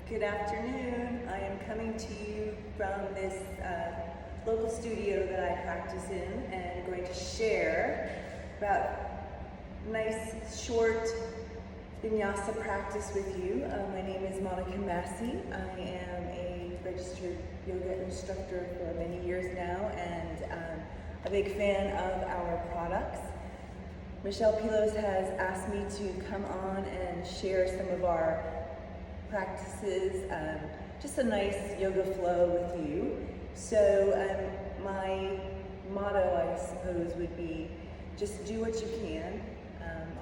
Good afternoon. I am coming to you from this local studio that I practice in and going to share about nice short vinyasa practice with you. My name is Monica Massey. I am a registered yoga instructor for many years now and a big fan of our products. Michelle Pilos has asked me to come on and share some of our practices, just a nice yoga flow with you. So my motto, I suppose, would be just do what you can.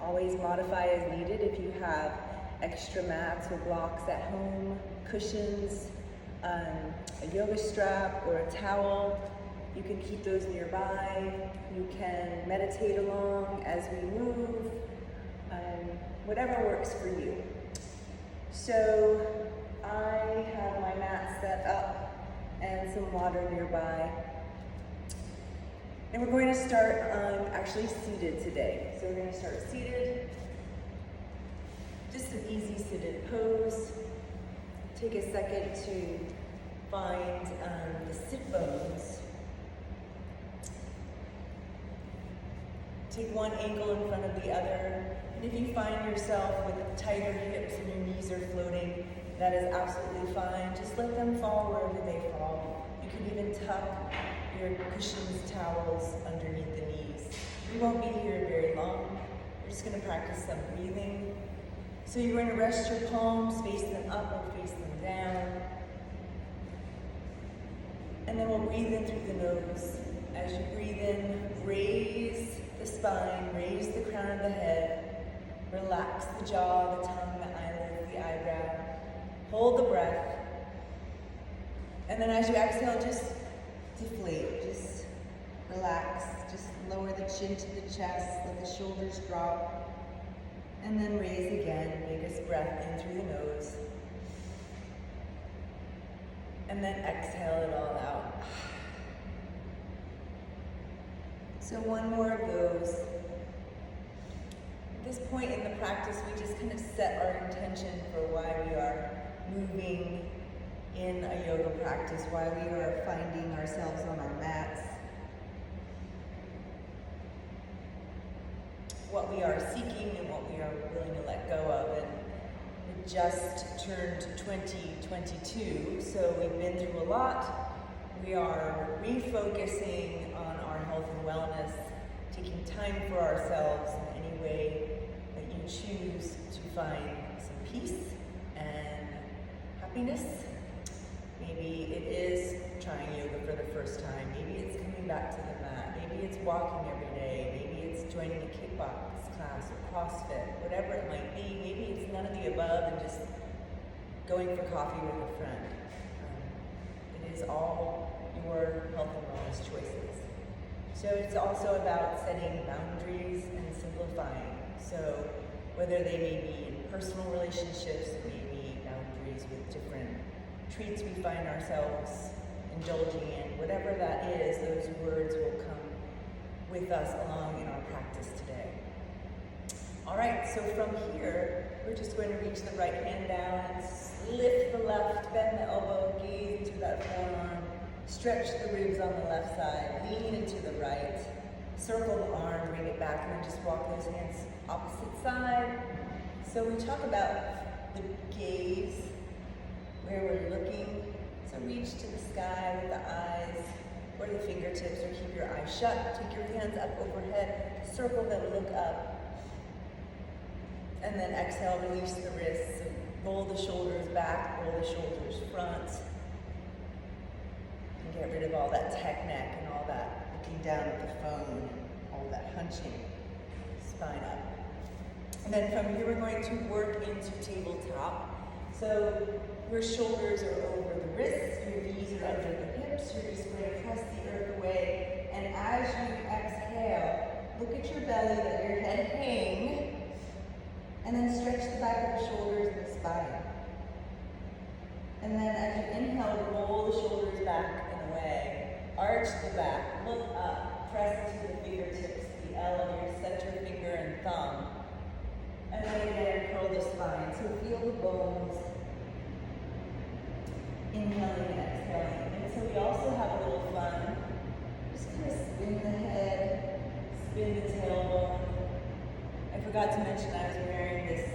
Always modify as needed. If you have extra mats or blocks at home, cushions, a yoga strap or a towel, you can keep those nearby. You can meditate along as we move, whatever works for you. So I have my mat set up and some water nearby. And we're going to start actually seated today. So we're going to start seated, just an easy seated pose. Take a second to find the sit bones. Take one ankle in front of the other. And if you find yourself with tighter hips and your knees are floating, that is absolutely fine. Just let them fall wherever they fall. You can even tuck your cushions, towels underneath the knees. We won't be here very long. We're just going to practice some breathing. So you're going to rest your palms, face them up or face them down. And then we'll breathe in through the nose. As you breathe in, raise the spine, raise the crown of the head, relax the jaw, the tongue, the eyelids, the eyebrow. Hold the breath. And then as you exhale, just deflate, just relax, just lower the chin to the chest, let the shoulders drop, and then raise again, biggest breath in through the nose. And then exhale it all out. So one more of those. At this point in the practice, we just kind of set our intention for why we are moving in a yoga practice, why we are finding ourselves on our mats, what we are seeking and what we are willing to let go of. And we just turned 2022, so we've been through a lot. We are refocusing on our health and wellness, taking time for ourselves in any way that you choose to find some peace and happiness. Maybe it is trying yoga for the first time. Maybe it's coming back to the mat. Maybe it's walking every day. Maybe it's joining a kickbox class or CrossFit, whatever it might be. Maybe it's none of the above and just going for coffee with a friend. It is all your health and wellness choices. So it's also about setting boundaries and simplifying. So whether they may be in personal relationships, it may be boundaries with different treats we find ourselves indulging in, whatever that is, those words will come with us along in our practice today. All right, so from here, we're just going to reach the right hand down and lift the left, bend the elbow, gaze into that forearm, stretch the ribs on the left side, lean into the right, circle the arm, bring it back, and then just walk those hands opposite side. So we talk about the gaze, where we're looking. So reach to the sky with the eyes or the fingertips, or keep your eyes shut. Take your hands up overhead, circle them, look up. And then exhale, release the wrists, and roll the shoulders back, roll the shoulders front. And get rid of all that tech neck and all that looking down at the phone, all that hunching, spine up. And then from here, we're going to work into tabletop. So your shoulders are over the wrists, your knees are under the hips, you're just going to press the earth away. And as you exhale, look at your belly, let your head hang, and then stretch the back of the shoulders and the spine. And then as you inhale, roll the shoulders back and away. Arch the back, look up, press into the fingertips, the L of your center finger and thumb. And then again, curl the spine. So feel the bones inhaling and exhaling. And so we also have a little fun. Just kind of spin the head, spin the tailbone. I forgot to mention I was wearing this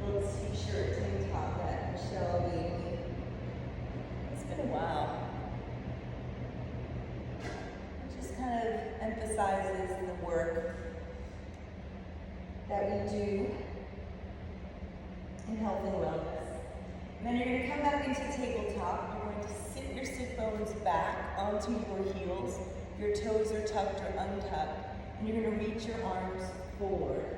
little t-shirt tank top that Michelle gave me. It's been a while. It just kind of emphasizes the work that we do in health and wellness. And then you're going to come back into tabletop. You're going to sit your sit bones back onto your heels. Your toes are tucked or untucked. And you're going to reach your arms forward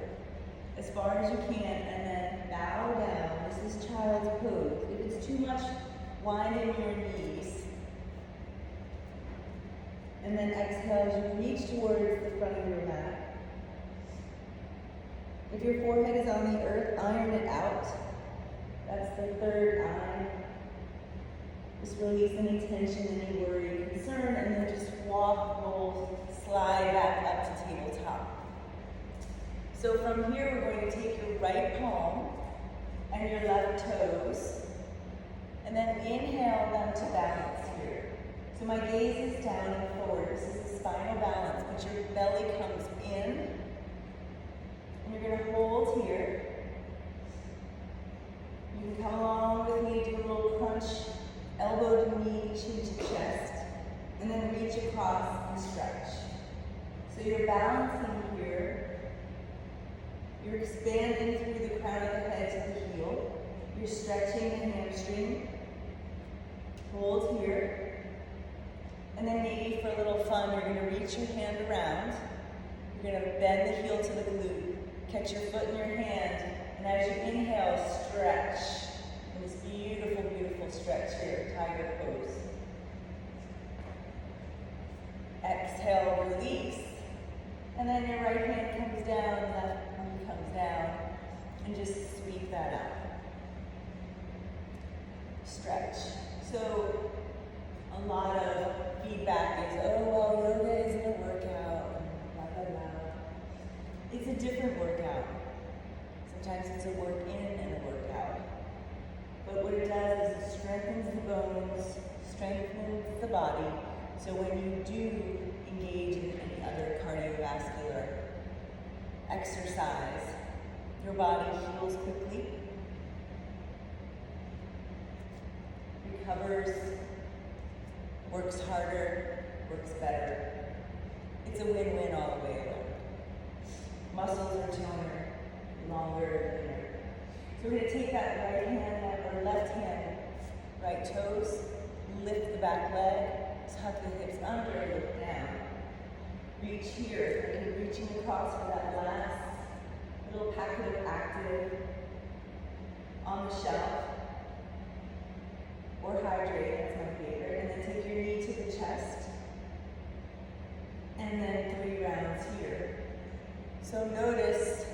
as far as you can, and then bow down. This is child's pose. If it's too much, widen your knees. And then exhale as you reach towards the front of your mat. If your forehead is on the earth, iron it out. That's the third eye. Just release any tension, any worry, concern, and then just walk, roll, slide back up to tabletop. So from here, we're going to take your right palm and your left toes, and then inhale them to balance here. So my gaze is down and forward. This is the spinal balance, but your belly comes in, and you're going to hold here. You can come along with me, do a little crunch, elbow to knee, chin to chest, and then reach across and stretch. So you're balancing here. You're expanding through the crown of the head to the heel. You're stretching the hamstring. Hold here. And then maybe for a little fun, you're going to reach your hand around. You're going to bend the heel to the glute. Catch your foot in your hand. And as you inhale, stretch. And this beautiful, beautiful stretch here, tiger pose. Exhale, release. And then your right hand comes down, left arm comes down, and just sweep that out. Stretch. So a lot of feedback is, oh, well, yoga isn't a workout, and blah, blah, blah. It's a different workout. Sometimes it's a work in and a workout. But what it does is it strengthens the bones, strengthens the body, so when you do engage in any other cardiovascular exercise, your body heals quickly, recovers, works harder, works better. It's a win-win all the way around. Muscles are toner, longer, thinner. So we're going to take that right hand or left hand, right toes, lift the back leg, tuck the hips under, look down. Reach here, and you're reaching across for that last little packet of active on the shelf, or hydrate, that's my favorite. And then take your knee to the chest, and then 3 rounds here. So notice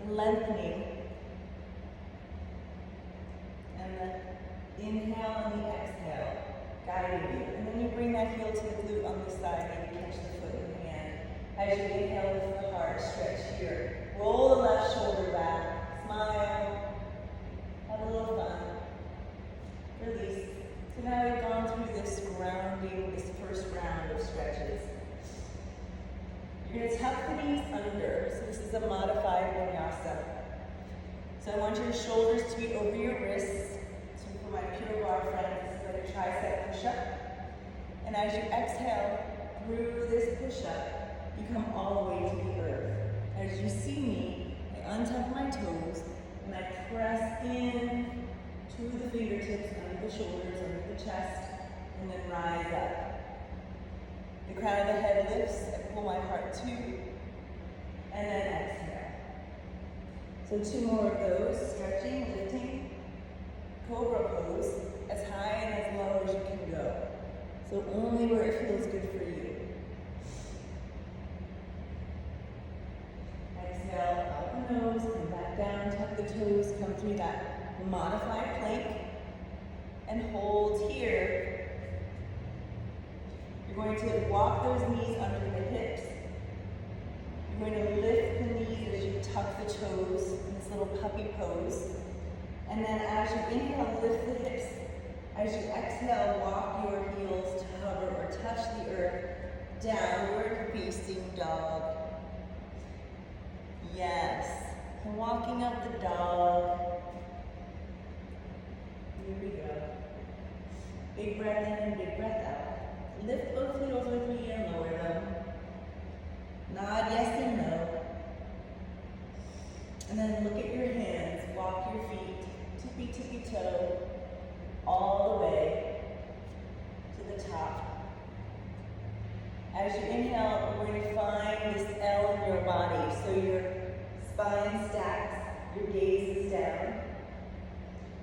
the lengthening, and the inhale and the exhale guiding you. And then you bring that heel to the glute on this side, maybe catch the foot in the hand. As you inhale, lift the heart, stretch here. Roll the left shoulder back, smile, have a little fun. Release. So now we've gone through this grounding, this first round of stretches. You're going to tuck the knees under. So this is a modified vinyasa. So I want your shoulders to be over your wrists. So for my Pure Barre friends, this is like a tricep push-up. And as you exhale through this push-up, you come all the way to the earth. As you see me, I untuck my toes and I press in to the fingertips, under the shoulders, under the chest, and then rise up. The crown of the head lifts, I pull my heart too, and then exhale. So 2 more of those, stretching, lifting, cobra pose, as high and as low as you can go. So only where it feels good for you. Exhale, out the nose, come back down, tuck the toes, come through that modified plank, and hold here. You're going to walk those knees under the hips. You're going to lift the knees as you tuck the toes in this little puppy pose. And then as you inhale, lift the hips. As you exhale, walk your heels to hover or touch the earth. Downward facing dog. Yes. And walking up the dog. Here we go. Big breath in and big breath out. Lift both heels with me and lower them. Nod yes and no. And then look at your hands. Walk your feet, tippy tippy toe, all the way to the top. As you inhale, we're going to find this L in your body. So your spine stacks, your gaze is down.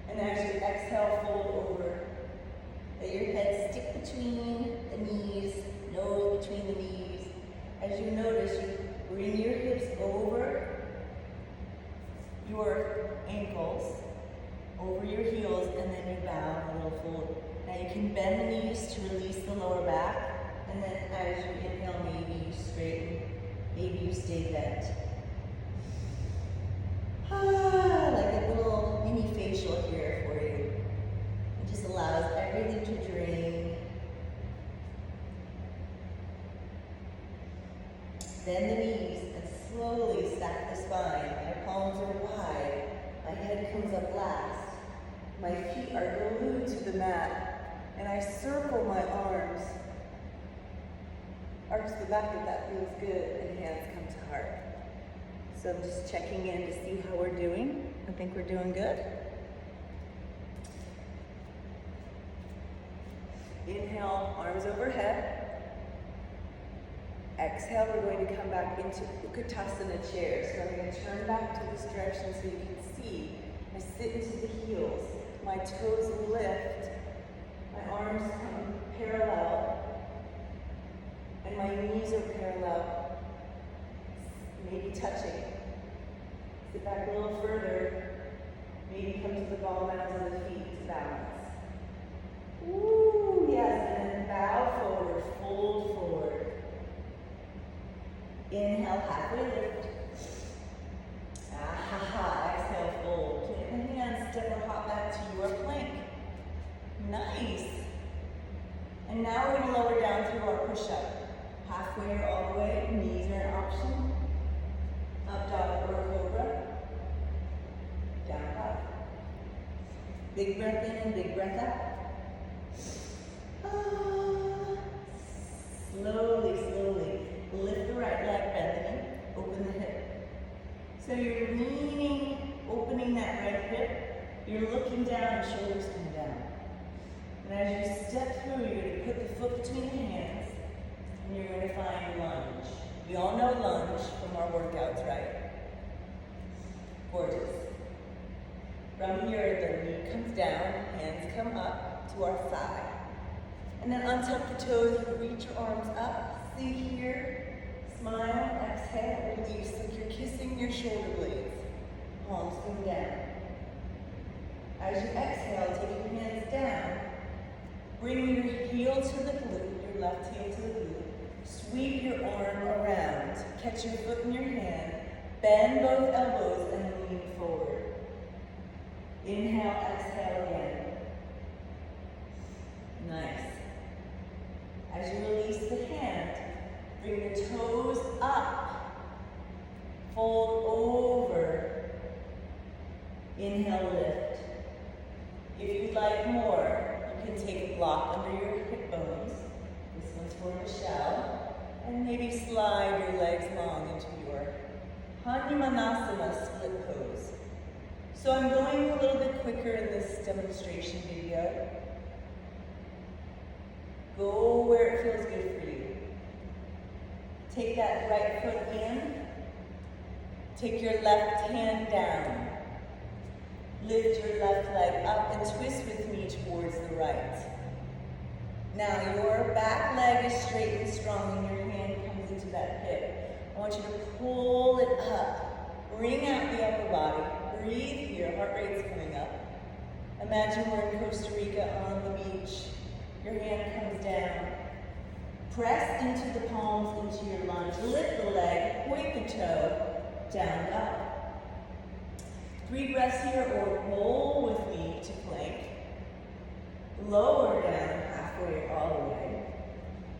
And as you exhale, fold over. Let your head stick between the knees, nose between the knees. As you notice, you bring your hips over your ankles, over your heels, and then you bow a little fold. Now you can bend the knees to release the lower back, and then as you inhale, maybe you straighten, maybe you stay bent. Like a little mini facial here for you. It just allows everything to drain. Bend the knees and slowly stack the spine. My palms are wide. My head comes up last. My feet are glued to the mat. And I circle my arms. Arch the back if that feels good. And hands come to heart. So I'm just checking in to see how we're doing. I think we're doing good. Inhale, arms overhead. Exhale, we're going to come back into Utkatasana chair. So I'm going to turn back to this direction so you can see. I sit into the heels. My toes lift. My arms come parallel. And my knees are parallel. Maybe touching. Sit back a little further. Maybe come to the ball mounds of the feet to balance. Ooh, yes, and then bow forward, fold forward. Inhale, halfway lift. Exhale, fold. Plant the hands, step or hop back to your plank. Nice. And now we're going to lower down through our push-up. Halfway or all the way, knees are an option. Up dog or cobra. Down dog. Big breath in and big breath out. Slowly, slowly. Lift the right leg, bend the knee, open the hip. So you're leaning, opening that right hip. You're looking down, shoulders come down. And as you step through, you're going to put the foot between the hands, and you're going to find lunge. We all know lunge from our workouts, right? Gorgeous. From here, the knee comes down, hands come up to our thigh. And then untuck the toes, reach your arms up. See here, smile, exhale, release, like you're kissing your shoulder blades. Palms come down. As you exhale, take your hands down. Bring your heel to the glute, your left heel to the glute. Sweep your arm around. Catch your foot in your hand. Bend both elbows and lean forward. Inhale, exhale again. Nice. As you release the hand, bring the toes up. Fold over. Inhale, lift. If you'd like more, you can take a block under your hip bones. This one's for Michelle. And maybe slide your legs long into your Hanumanasana split pose. So I'm going a little bit quicker in this demonstration video. Go where it feels good for you. Take that right foot in. Take your left hand down. Lift your left leg up and twist with me towards the right. Now your back leg is straight and strong and your hand comes into that hip. I want you to pull it up. Bring out the upper body. Breathe here, heart rate's coming up. Imagine we're in Costa Rica on the beach. Your hand comes down. Press into the palms into your lunge. Lift the leg, point the toe, down, up. 3 breaths here, or roll with me to plank. Lower down halfway all the way.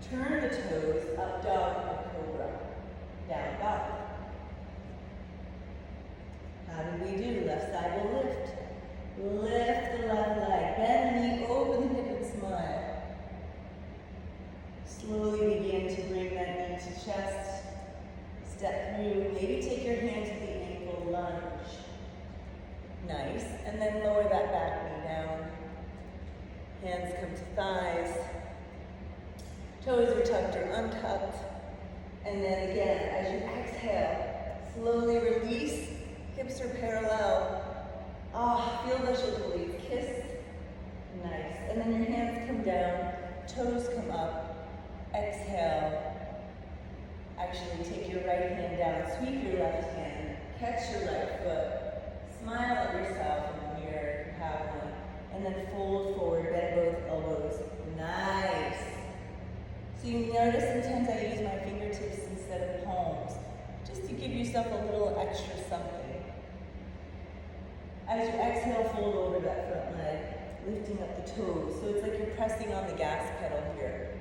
Turn the toes, up dog or cobra. Down dog. How did we do? Left side will lift. Lift the left leg. Bend the knee over the hip and smile. Slowly begin to bring that knee to chest. Step through. Maybe take your hand to the ankle lunge. Nice. And then lower that back knee down. Hands come to thighs. Toes are tucked or untucked. And then again, as you exhale, slowly release. Hips are parallel. Feel the shoulder blades. Kiss. Nice. And then your hands come down. Toes come up. Exhale. Actually, take your right hand down. Sweep your left hand. Catch your right foot. Smile at yourself in the mirror if you have one. And then fold forward, bend both elbows. Nice. So you notice sometimes I use my fingertips instead of palms, just to give yourself a little extra something. As you exhale, fold over that front leg, lifting up the toes. So it's like you're pressing on the gas pedal here.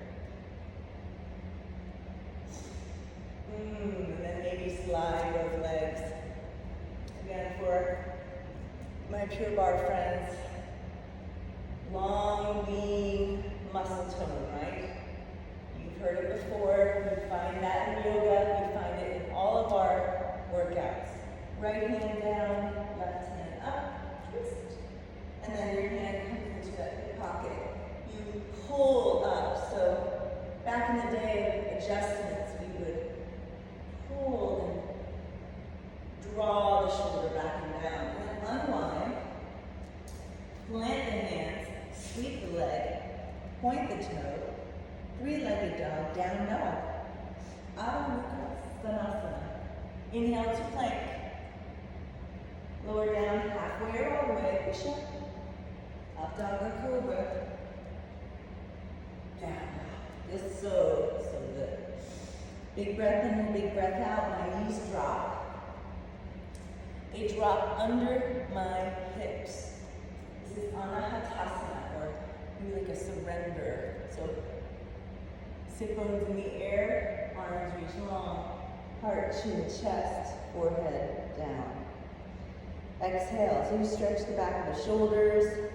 And then maybe slide both legs. Again, for my Pure Barre friends, long, lean muscle tone, right? You've heard it before. You find that in yoga. You find it in all of our workouts. Right hand down, left hand up, twist. And then your hand comes into that hip pocket. You pull up. So back in the day of adjustments, we would pull and draw the shoulder back and down. And then unwind. Plant the hands, sweep the leg, point the toe, 3-legged dog, down dog. Adho Mukha Svanasana. Inhale to plank. Lower down halfway or all the way, push up. Up dog or cobra. Down dog. This is so good. Big breath in and big breath out. My knees drop. They drop under my hips. This is Anahatasana, or maybe like a surrender. So sit bones in the air, arms reach long, heart, chin, chest, forehead down. Exhale, so you stretch the back of the shoulders,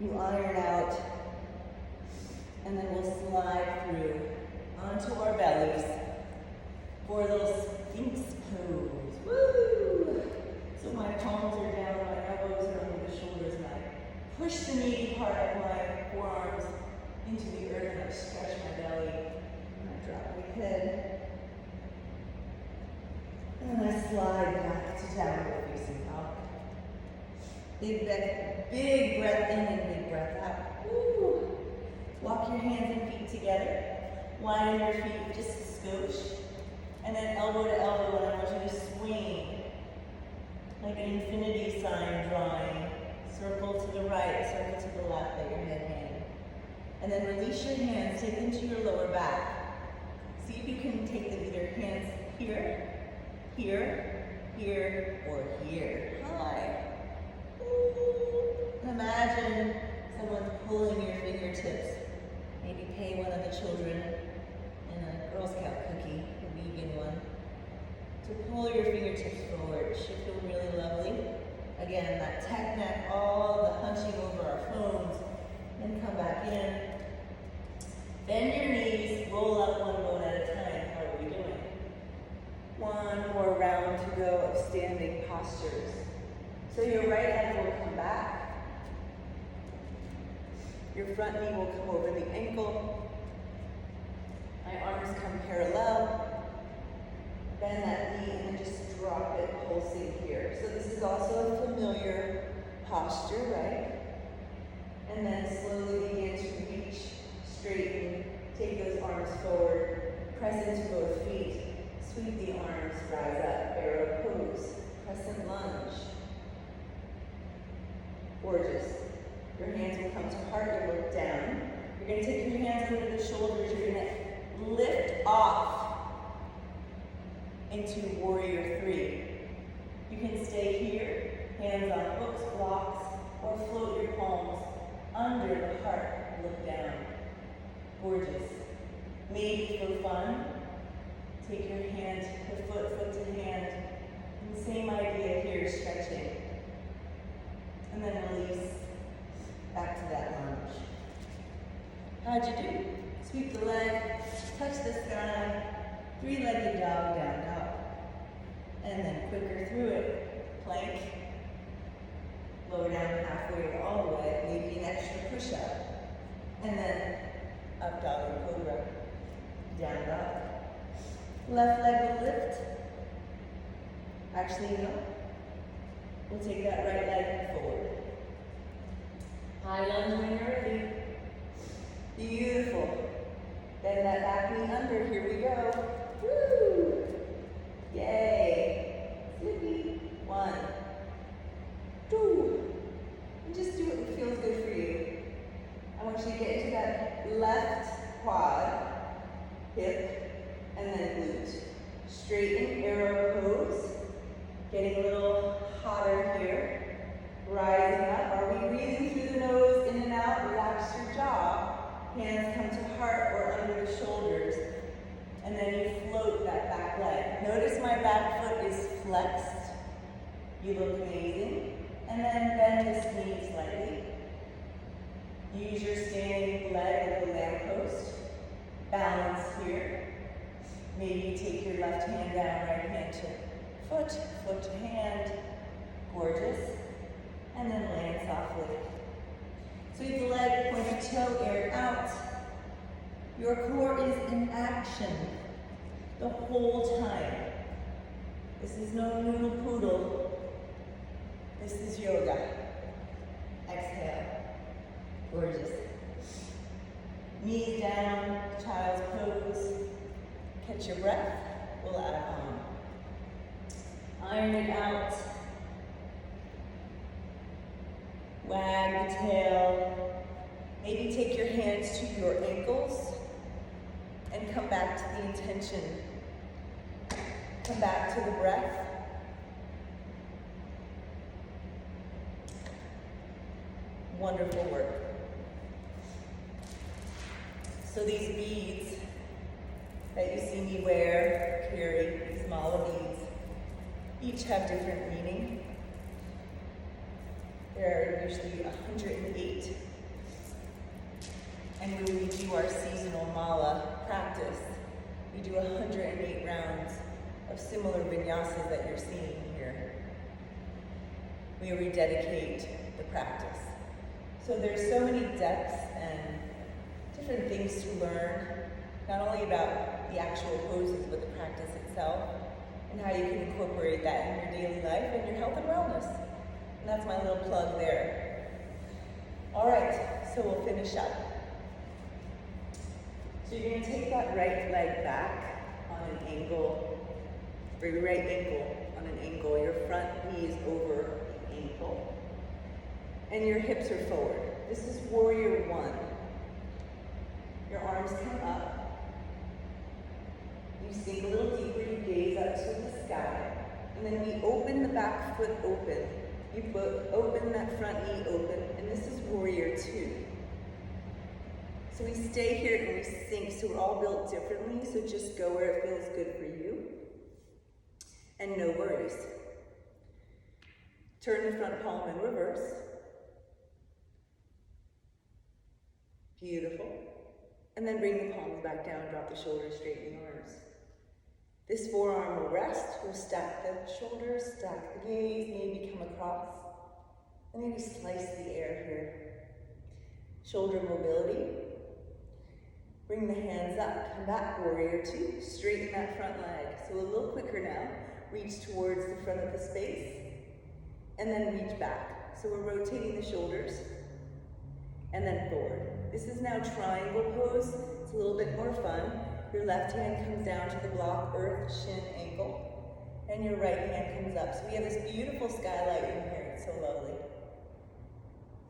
you iron out, and then we'll slide through onto our bellies for a little Sphinx pose. Woo! So my palms are down, my elbows are under the shoulders, and I push the meaty part of my forearms into the earth, and I stretch my belly, and I drop my head. And then I slide back to downward facing dog. Big breath in and big breath out. Woo. Walk your hands and feet together. Widen your feet just a skosh. And then elbow to elbow, and I want you to swing like an infinity sign drawing. Circle to the right, circle to the left, let your head hang. And then release your hands, take them to your lower back. See if you can take them either hands here, here, here, or here. Hi. And imagine someone pulling your fingertips. Maybe pay one of the children in a Girl Scout cookie, a vegan one, to pull your fingertips forward. Should feel really lovely. Again, that tech neck, all the hunching over our phones. Then come back in. Bend your knees, roll up one bone at a time. How are we doing? One more round to go of standing postures. So your right leg will come back. Your front knee will come over the ankle. My arms come parallel. Bend that knee and then just drop it, pulsing here. So this is also a familiar posture, right? And then slowly begin to reach, straighten, take those arms forward, press into both feet, sweep the arms, rise up, arrow pose, crescent lunge. Gorgeous. Your hands will come to heart, you'll look down. You're going to take your hands under the shoulders, you're going to lift off into warrior 3. You can stay here, hands on hooks, blocks, or float your palms under the heart. Look down. Gorgeous. Maybe for fun, take your hand to foot to hand. And same idea here, stretching. And then release back to that lunge. How'd you do? Sweep the leg, touch the sky, three-legged dog, down dog. And then quicker through it, plank. Lower down halfway or all the way, maybe an extra push-up. And then up dog or cobra, down dog. Left leg will lift. Actually, no. We'll take that right leg forward. High lunge when you're ready. Beautiful. Bend that back knee under. Here we go. Woo! Yay. Slippy. 1, 2. And just do what feels good for you. I want you to get into that left quad, hip, and then glute. Straighten arrow pose. Getting a little hotter here. Rising up. Are we breathing through the nose, in and out? Relax your jaw. Hands come to heart or under the shoulders. And then you float that back leg. Notice my back foot is flexed. You look amazing. And then bend this knee slightly. Use your standing leg as a lamppost. Balance here. Maybe you take your left hand down, right hand to foot, foot to hand. Gorgeous. And then land softly. Sweep the leg, point your toe, air it out. Your core is in action the whole time. This is no noodle poodle. This is yoga. Exhale. Gorgeous. Knees down, child's pose. Catch your breath. We'll add on. Iron it out. Wag the tail. Maybe take your hands to your ankles and come back to the intention. Come back to the breath. Wonderful work. So these beads that you see me wear, carry, these mala beads, each have different meaning. There are usually 108. And when we do our seasonal mala practice, we do 108 rounds of similar vinyasas that you're seeing here. We rededicate the practice. So there's so many depths and different things to learn, not only about the actual poses, but the practice itself, and how you can incorporate that in your daily life and your health and wellness. And that's my little plug there. All right, so we'll finish up. So you're gonna take that right leg back on an angle, or your right ankle on an angle. Your front knee is over the ankle, and your hips are forward. This is warrior 1. Your arms come up. You sink a little deeper, you gaze up to the sky, and then we open the back foot open. You open that front knee open, and this is warrior 2. So we stay here and we sink, so we're all built differently, so just go where it feels good for you. And no worries. Turn the front palm in reverse. Beautiful. And then bring the palms back down, drop the shoulders, straighten the arms. This forearm will rest. We'll stack the shoulders, stack the gaze, maybe come across. And maybe slice the air here. Shoulder mobility. Bring the hands up, come back, warrior 2. Straighten that front leg. So a little quicker now. Reach towards the front of the space. And then reach back. So we're rotating the shoulders. And then forward. This is now triangle pose. It's a little bit more fun. Your left hand comes down to the block, earth, shin, ankle. And your right hand comes up. So we have this beautiful skylight in here. It's so lovely.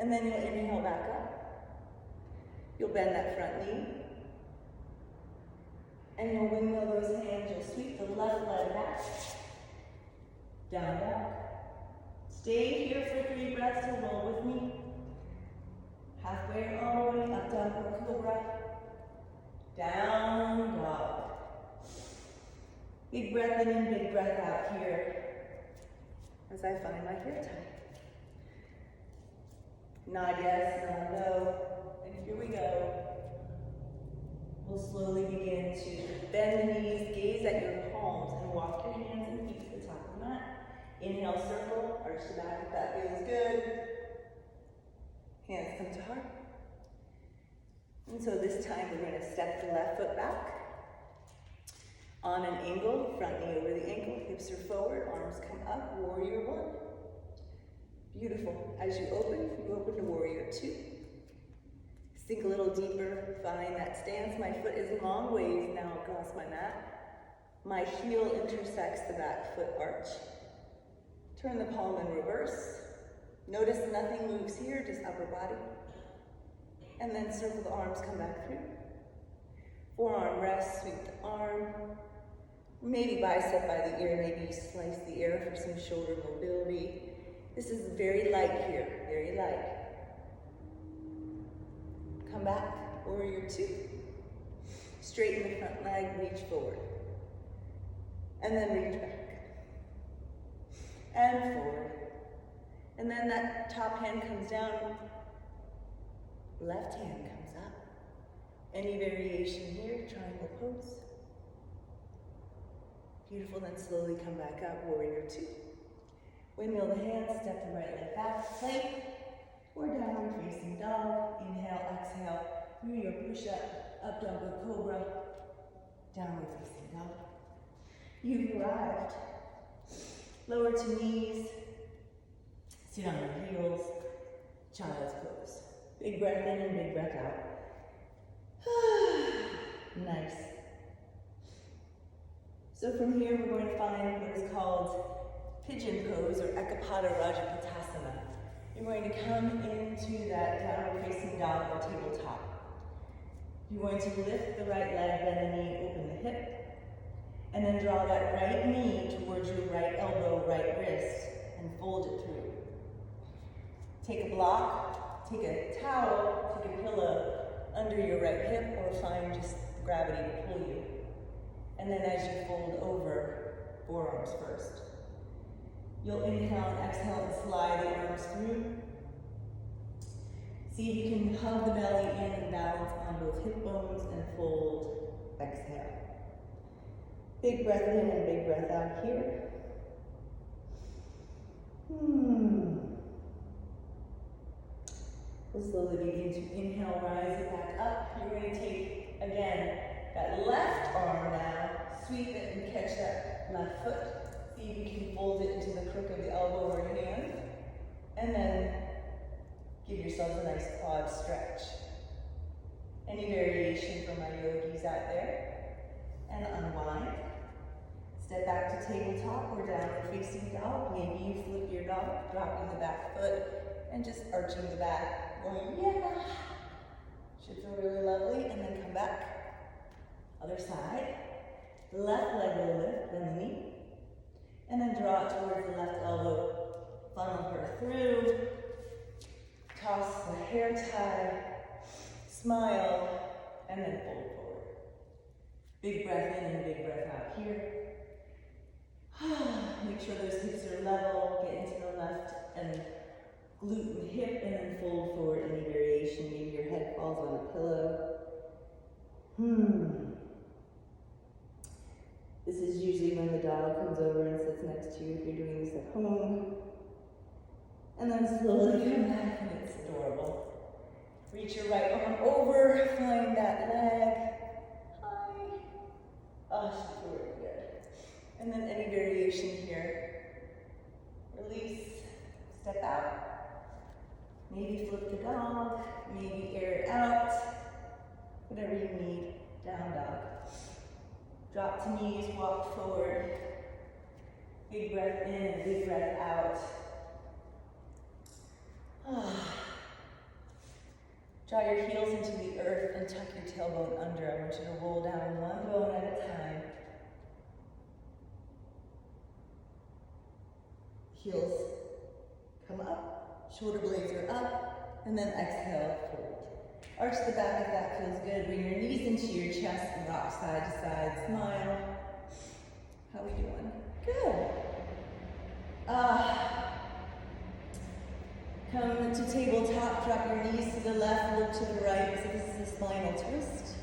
And then you'll inhale back up. You'll bend that front knee. And you'll windmill those hands. You'll sweep the left leg back. Down dog. Stay here for 3 breaths to roll with me. Halfway all the way up, downward cobra. Down dog. Big breath in and big breath out here as I find my hair tie. Nod yes, nod no, and here we go. We'll slowly begin to bend the knees, gaze at your palms, and walk your hands and feet to the top of the mat. Inhale, circle, arch the back if that feels good. Hands come to heart. And so this time we're going to step the left foot back. On an angle, front knee over the ankle, hips are forward, arms come up, warrior one. Beautiful. As you open to warrior two. Sink a little deeper, find that stance. My foot is long ways now across my mat. My heel intersects the back foot arch. Turn the palm in reverse. Notice nothing moves here, just upper body. And then circle the arms, come back through. Forearm rest, sweep the arm. Maybe bicep by the ear, maybe you slice the air for some shoulder mobility. This is very light here, very light. Come back, warrior two. Straighten the front leg, reach forward. And then reach back. And forward. And then that top hand comes down. Left hand comes up. Any variation here, triangle pose. Beautiful, then slowly come back up, warrior two. Windmill the hands, step the right leg back, plank, or downward facing dog. Inhale, exhale, through your push-up, downward cobra, downward facing dog. You've arrived. Lower to knees, sit on your heels, child's pose. Big breath in and big breath out. Nice. So from here, we're going to find what is called pigeon pose or Ekapada Rajaputtasana. You're going to come into that downward facing dog or tabletop. You're going to lift the right leg, bend the knee, open the hip, and then draw that right knee towards your right elbow, right wrist, and fold it through. Take a block, take a towel, take a pillow under your right hip, or find just gravity to pull you. And then as you fold over, forearms first. You'll inhale and exhale and slide the arms through. See if you can hug the belly in and balance on both hip bones and fold, exhale. Big breath in and big breath out here. We'll slowly begin to inhale, rise it back up. You're going to take, again, that left arm now, sweep it and catch that left foot. See if you can fold it into the crook of the elbow or hand. And then give yourself a nice quad stretch. Any variation for my yogis out there. And unwind. Step back to tabletop or downward facing dog. Maybe you flip your dog, dropping the back foot and just arching the back. Going, yeah. Should feel really lovely. And then come back. Other side. Left leg will lift, bend the knee. And then draw it towards the left elbow. Funnel her through. Toss the hair tie. Smile. And then fold forward. Big breath in and big breath out here. Make sure those hips are level. Get into the left and glute and hip, and then fold forward. Any variation. Maybe your head falls on a pillow. This is usually when the dog comes over and sits next to you if you're doing this at home. And then slowly come back, and it's adorable. Reach your right arm over, find that leg. Hi. Oh, she's really good. And then any variation here. Release, step out. Maybe flip the dog, maybe air it out. Whatever you need, down dog. Drop to knees, walk forward. Big breath in, big breath out. Draw your heels into the earth and tuck your tailbone under. I want you to roll down one bone at a time. Heels Come up, shoulder blades are up, and then exhale, fold. Arch the back if that feels good. Bring your knees into your chest and rock side to side. Smile. How we doing? Good. Come to tabletop, drop your knees to the left, look to the right. So this is a spinal twist.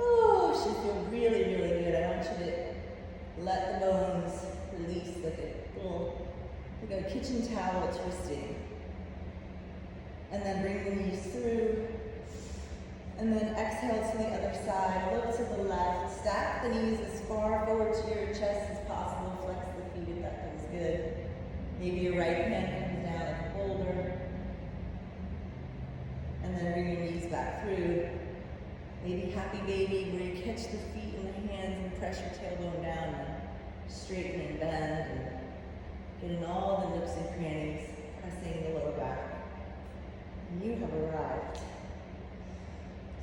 Oh, it should feel really, really good. I want you to let the bones release like a kitchen towel twisting. And then bring the knees through. And then exhale to the other side. Look to the left. Stack the knees as far forward to your chest as possible. Flex the feet if that feels good. Maybe your right hand comes down like a boulder. And then bring your knees back through. Maybe happy baby where you catch the feet in the hands and press your tailbone down and straighten and bend and get in all the nooks and crannies, pressing the lower back. And you have arrived.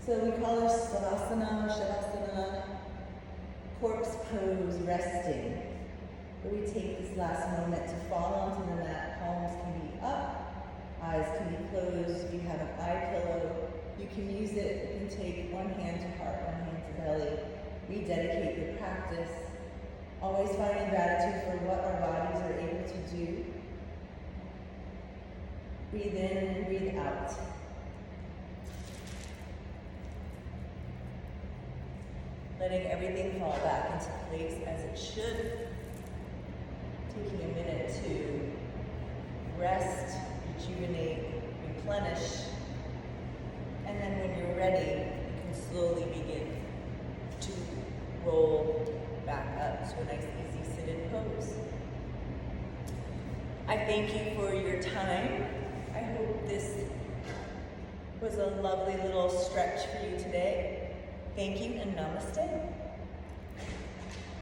So we call this Savasana, Shavasana, corpse pose, resting. Where we take this last moment to fall onto the mat. Palms can be up, eyes can be closed. If you have an eye pillow, you can use it. You can take one hand to heart, one hand to belly. Rededicate your practice. Always finding gratitude for what our bodies are able to do. Breathe in and breathe out. Letting everything fall back into place as it should. Taking a minute to rest, rejuvenate, replenish. And then when you're ready, you can slowly begin to roll back up to a nice easy sit-in pose. I thank you for your time. I hope this was a lovely little stretch for you today. Thank you and namaste.